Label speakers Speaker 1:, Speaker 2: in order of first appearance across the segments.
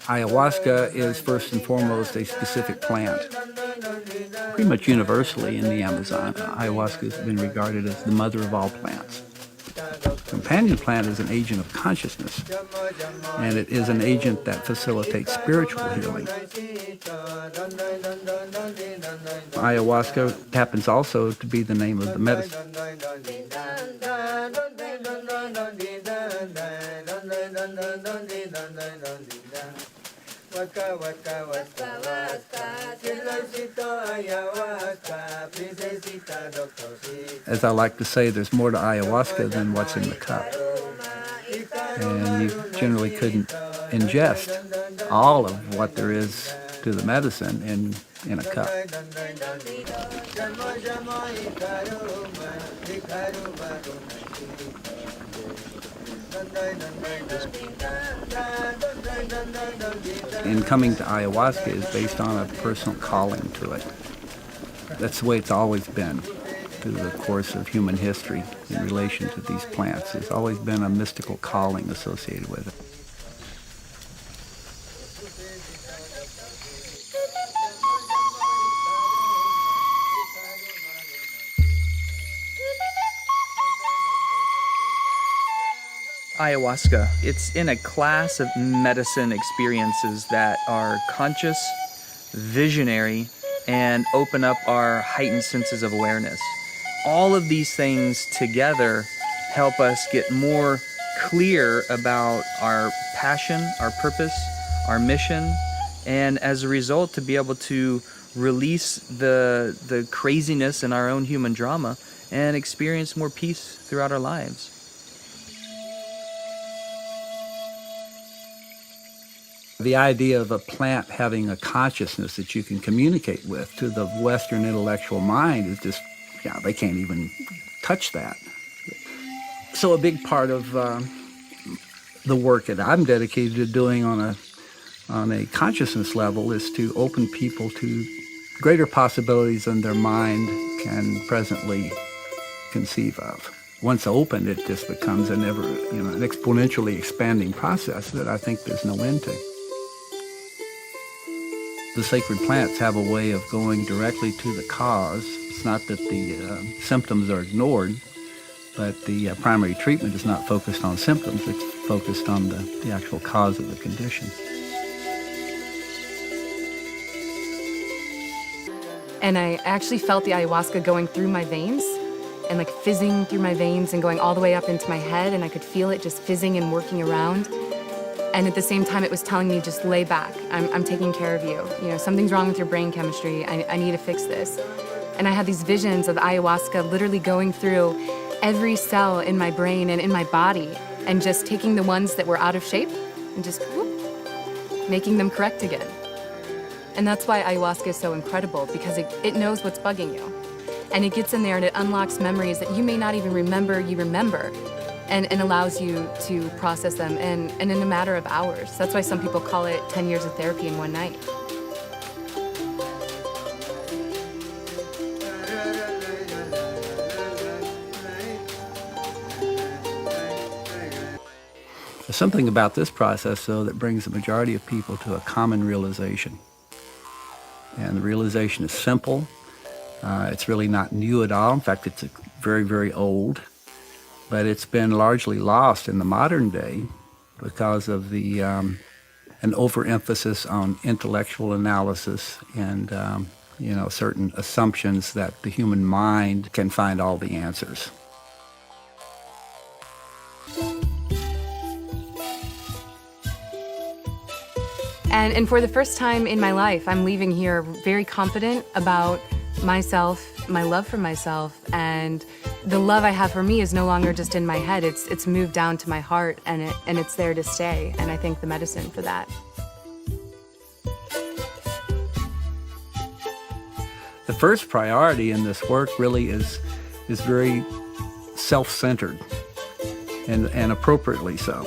Speaker 1: Ayahuasca is first and foremost a specific plant. Pretty much universally in the Amazon, ayahuasca has been regarded as the mother of all plants. Companion plant is an agent of consciousness, and it is an agent that facilitates spiritual healing. Ayahuasca happens also to be the name of the medicine. As I like to say, there's more to ayahuasca than what's in the cup. And you generally couldn't ingest all of what there is to the medicine in a cup. And coming to ayahuasca is based on a personal calling to it. That's the way it's always been through the course of human history in relation to these plants. There's always been a mystical calling associated with it.
Speaker 2: Ayahuasca. It's in a class of medicine experiences that are conscious, visionary, and open up our heightened senses of awareness. All of these things together help us get more clear about our passion, our purpose, our mission, and as a result to be able to release the craziness in our own human drama and experience more peace throughout our lives.
Speaker 1: The idea of a plant having a consciousness that you can communicate with to the Western intellectual mind is just, they can't even touch that. So a big part of the work that I'm dedicated to doing on a consciousness level is to open people to greater possibilities than their mind can presently conceive of. Once opened, it just becomes an exponentially expanding process that I think there's no end to. The sacred plants have a way of going directly to the cause. It's not that the symptoms are ignored, but the primary treatment is not focused on symptoms. It's focused on the actual cause of the condition.
Speaker 3: And I actually felt the ayahuasca going through my veins and like fizzing through my veins and going all the way up into my head, and I could feel it just fizzing and working around. And at the same time, it was telling me, just lay back. I'm taking care of you. Something's wrong with your brain chemistry. I need to fix this. And I had these visions of ayahuasca literally going through every cell in my brain and in my body and just taking the ones that were out of shape and just whoop, making them correct again. And that's why ayahuasca is so incredible, because it knows what's bugging you. And it gets in there and it unlocks memories that you may not even remember you remember. And allows you to process them and in a matter of hours. That's why some people call it 10 years of therapy in one night.
Speaker 1: There's something about this process, though, that brings the majority of people to a common realization. And the realization is simple. It's really not new at all. In fact, it's very, very old. But it's been largely lost in the modern day because of an overemphasis on intellectual analysis and certain assumptions that the human mind can find all the answers.
Speaker 3: And for the first time in my life, I'm leaving here very confident about myself, my love for myself, and the love I have for me is no longer just in my head. It's moved down to my heart, and it's there to stay. And I thank the medicine for that.
Speaker 1: The first priority in this work really is very self-centered, and appropriately so.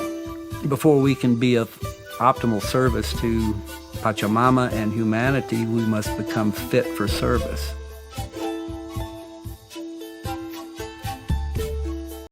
Speaker 1: Before we can be of optimal service to Pachamama and humanity, we must become fit for service.